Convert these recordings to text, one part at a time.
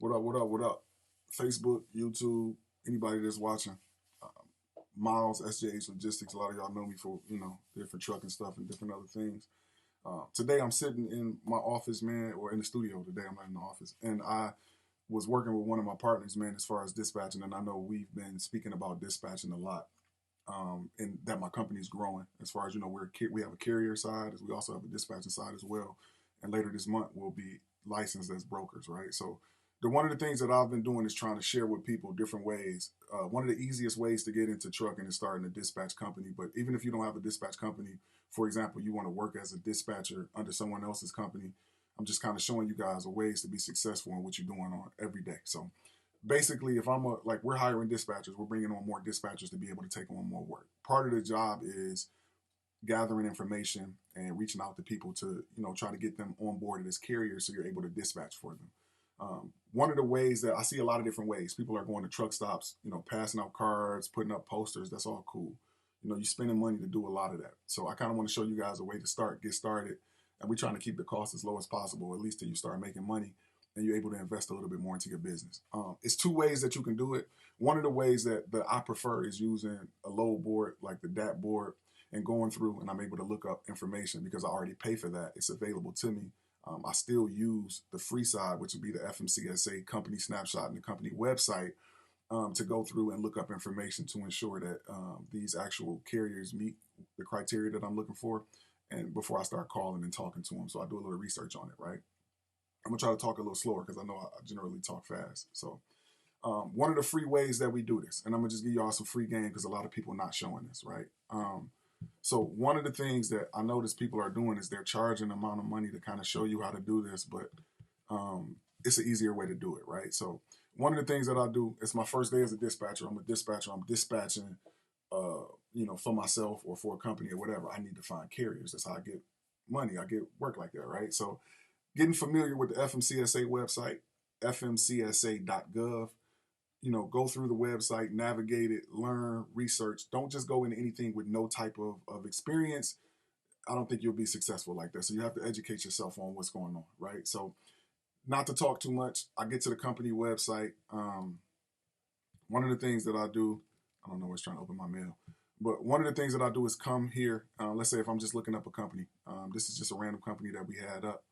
What up? What up? What up? Facebook, YouTube, anybody that's watching. Um, Miles, SJH Logistics. A lot of y'all know me for different trucking stuff and different other things. Today I'm sitting in my office, man, or in the studio. Today I'm not in the office, and I was working with one of my partners, man, as far as dispatching. And I know we've been speaking about dispatching a lot, and that my company's growing. As far as we have a carrier side, as we also have a dispatching side as well. And later this month we'll be licensed as brokers, right? So one of the things that I've been doing is trying to share with people different ways. One of the easiest ways to get into trucking is starting a dispatch company. But even if you don't have a dispatch company, for example, you want to work as a dispatcher under someone else's company, I'm just kind of showing you guys the ways to be successful in what you're doing on every day. So basically, if we're hiring dispatchers, we're bringing on more dispatchers to be able to take on more work. Part of the job is gathering information and reaching out to people to, try to get them onboarded as carriers so you're able to dispatch for them. One of the ways that I see a lot of different ways, people are going to truck stops, passing out cards, putting up posters. That's all cool. You're spending money to do a lot of that. So I kind of want to show you guys a way to get started. And we're trying to keep the cost as low as possible, at least till you start making money and you're able to invest a little bit more into your business. It's two ways that you can do it. One of the ways that I prefer is using a load board, like the DAT board, and going through, and I'm able to look up information because I already pay for that. It's available to me. I still use the free side, which would be the FMCSA company snapshot and the company website, to go through and look up information to ensure that these actual carriers meet the criteria that I'm looking for. And before I start calling and talking to them, so I do a little research on it, right? I'm gonna try to talk a little slower because I know I generally talk fast. So one of the free ways that we do this, and I'm gonna just give y'all some free game because a lot of people are not showing this, right? So one of the things that I notice people are doing is they're charging an amount of money to kind of show you how to do this, but it's an easier way to do it, right? So one of the things that I do, it's my first day as a dispatcher. I'm a dispatcher. I'm dispatching, for myself or for a company or whatever. I need to find carriers. That's how I get money. I get work like that, right? So getting familiar with the FMCSA website, fmcsa.gov, go through the website, navigate it, learn, research. Don't just go into anything with no type of experience. I don't think you'll be successful like that. So you have to educate yourself on what's going on, right? So not to talk too much, I get to the company website. One of the things that I do, I don't know what's trying to open my mail, but one of the things that I do is come here. Let's say if I'm just looking up a company, this is just a random company that we had up.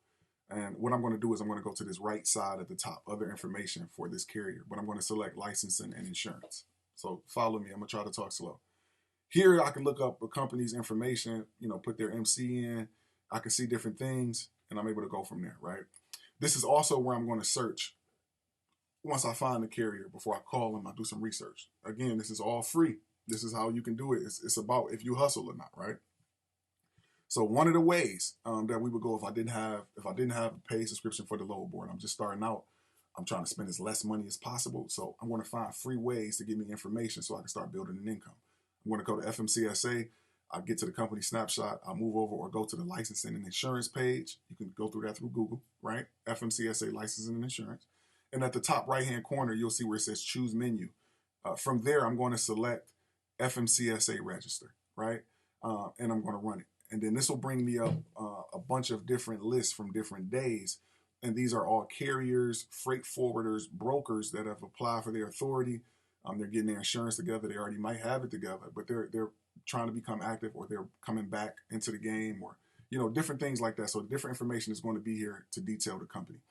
And what I'm going to do is I'm going to go to this right side at the top, other information for this carrier, but I'm going to select licensing and insurance. So follow me. I'm going to try to talk slow. Here I can look up a company's information, put their MC in. I can see different things and I'm able to go from there, right? This is also where I'm going to search once I find the carrier. Before I call them, I do some research. Again, this is all free. This is how you can do it. It's about if you hustle or not, right? So one of the ways that we would go if I didn't have a paid subscription for the load board, I'm just starting out. I'm trying to spend as less money as possible. So I'm going to find free ways to give me information so I can start building an income. I'm going to go to FMCSA. I get to the company snapshot. I move over or go to the licensing and insurance page. You can go through that through Google, right? FMCSA licensing and insurance. And at the top right-hand corner, you'll see where it says choose menu. From there, I'm going to select FMCSA register, right? And I'm going to run it. And then this will bring me up a bunch of different lists from different days. And these are all carriers, freight forwarders, brokers that have applied for their authority. They're getting their insurance together. They already might have it together, but they're trying to become active, or they're coming back into the game, or different things like that. So different information is going to be here to detail the company.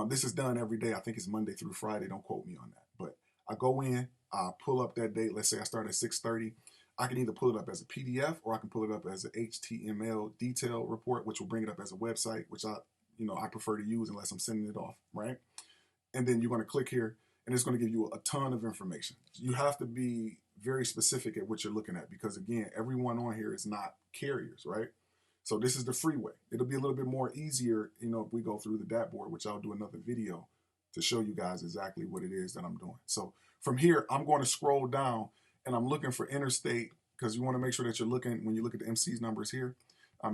This is done every day. I think it's Monday through Friday. Don't quote me on that. But I go in, I pull up that date. Let's say I start at 6:30. I can either pull it up as a PDF or I can pull it up as an HTML detail report, which will bring it up as a website, which I prefer to use unless I'm sending it off, right? And then you're going to click here and it's going to give you a ton of information. You have to be very specific at what you're looking at because, again, everyone on here is not carriers, right? So this is the free way. It'll be a little bit more easier, if we go through the DAT board, which I'll do another video to show you guys exactly what it is that I'm doing. So from here, I'm going to scroll down and I'm looking for interstate because you want to make sure that you're looking, when you look at the MC's numbers here,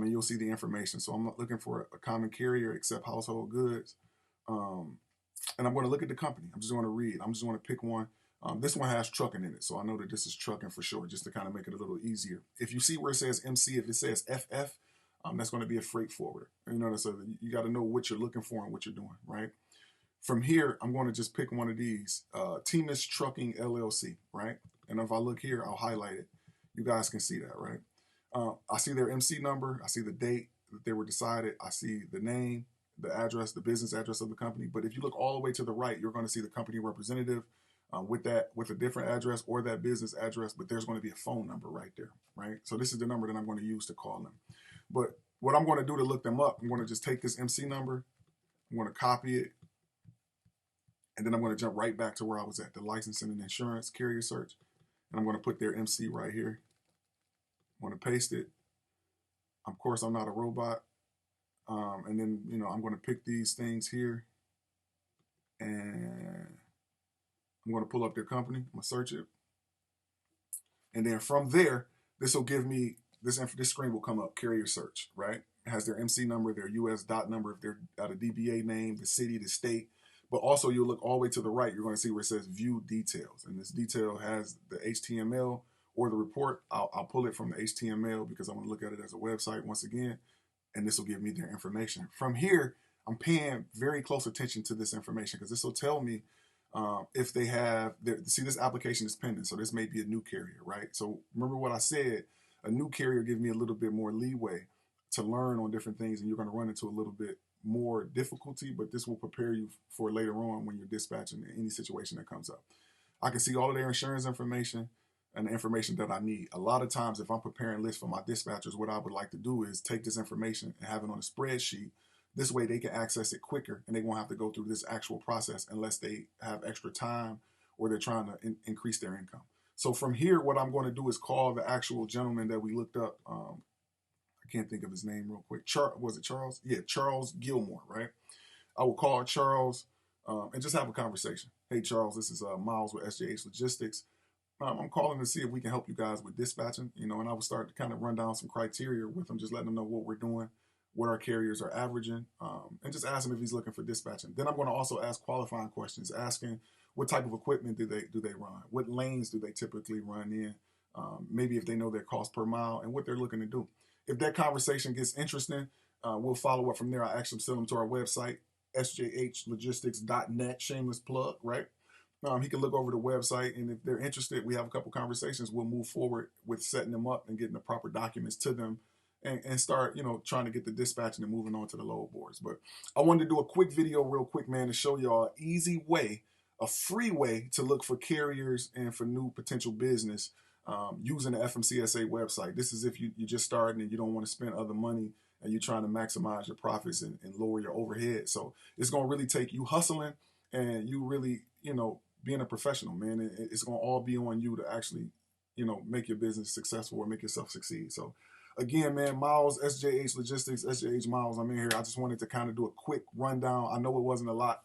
you'll see the information. So I'm looking for a common carrier except household goods. And I'm going to look at the company. I'm just going to read. I'm just going to pick one. This one has trucking in it. So I know that this is trucking for sure, just to kind of make it a little easier. If you see where it says MC, if it says FF, that's going to be a freight forwarder. So you got to know what you're looking for and what you're doing, right? From here, I'm going to just pick one of these, Timus Trucking LLC, right? And if I look here, I'll highlight it. You guys can see that, right? I see their MC number. I see the date that they were decided. I see the name, the address, the business address of the company. But if you look all the way to the right, you're going to see the company representative with a different address or that business address. But there's going to be a phone number right there, right? So this is the number that I'm going to use to call them. But what I'm going to do to look them up, I'm going to just take this MC number. I'm going to copy it. And then I'm going to jump right back to where I was at, the licensing and insurance carrier search. And I'm going to put their MC right here. I'm going to paste it. Of course, I'm not a robot. And then, I'm going to pick these things here. And I'm going to pull up their company. I'm going to search it. And then from there, this will give me, this screen will come up, carrier search, right? It has their MC number, their US dot number, if they're at a DBA name, the city, the state. But also you'll look all the way to the right, you're going to see where it says view details. And this detail has the HTML or the report. I'll pull it from the HTML because I want to look at it as a website once again. And this will give me their information. From here, I'm paying very close attention to this information because this will tell me if they have, see, this application is pending. So this may be a new carrier, right? So remember what I said, a new carrier gives me a little bit more leeway to learn on different things, and you're going to run into a little bit more difficulty, but this will prepare you for later on when you're dispatching in any situation that comes up. I can see all of their insurance information and the information that I need. A lot of times if I'm preparing lists for my dispatchers, what I would like to do is take this information and have it on a spreadsheet. This way they can access it quicker and they won't have to go through this actual process unless they have extra time or they're trying to increase their income. So from here, what I'm going to do is call the actual gentleman that we looked up. I can't think of his name real quick. Was it Charles? Yeah, Charles Gilmore, right? I will call Charles and just have a conversation. Hey, Charles, this is Miles with SJH Logistics. I'm calling to see if we can help you guys with dispatching, and I would start to kind of run down some criteria with them, just letting them know what we're doing, what our carriers are averaging, and just ask him if he's looking for dispatching. Then I'm going to also ask qualifying questions, asking what type of equipment do they run, what lanes do they typically run in, maybe if they know their cost per mile and what they're looking to do. If that conversation gets interesting, we'll follow up from there. I actually send them to our website, sjhlogistics.net, shameless plug, right? He can look over the website, and if they're interested, we have a couple conversations. We'll move forward with setting them up and getting the proper documents to them and start, trying to get the dispatching and moving on to the load boards. But I wanted to do a quick video real quick, man, to show y'all an easy way, a free way to look for carriers and for new potential business using the FMCSA website. This is if you're just starting and you don't want to spend other money and you're trying to maximize your profits and lower your overhead. So it's going to really take you hustling and you really, being a professional, man. It's going to all be on you to actually, make your business successful or make yourself succeed. So again, man, Miles, SJH Logistics, SJH Miles, I'm in here. I just wanted to kind of do a quick rundown. I know it wasn't a lot,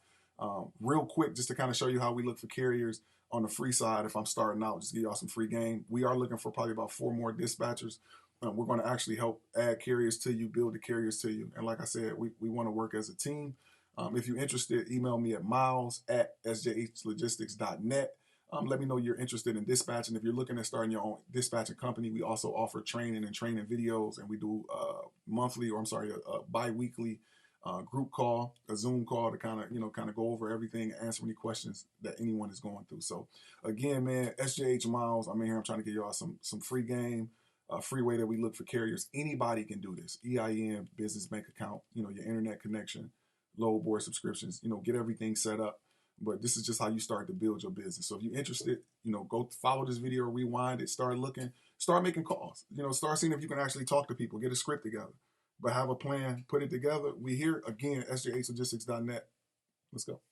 real quick, just to kind of show you how we look for carriers on the free side. If I'm starting out, just give y'all some free game. We are looking for probably about 4 more dispatchers. We're going to actually help add carriers to you, build the carriers to you. And like I said, we want to work as a team. If you're interested, email me at miles@sjhlogistics.net. Let me know you're interested in dispatching. If you're looking at starting your own dispatching company, we also offer training videos, and we do a bi-weekly group call, a Zoom call to kind of go over everything, answer any questions that anyone is going through. So again, man, SJH Miles, I'm in here. I'm trying to give y'all some free game, a free way that we look for carriers. Anybody can do this. EIN, business bank account, your internet connection, load board subscriptions, get everything set up. But this is just how you start to build your business. So if you're interested, go follow this video, rewind it, start looking, start making calls, start seeing if you can actually talk to people, get a script together, but have a plan, put it together. We here again, sjhlogistics.net. Let's go.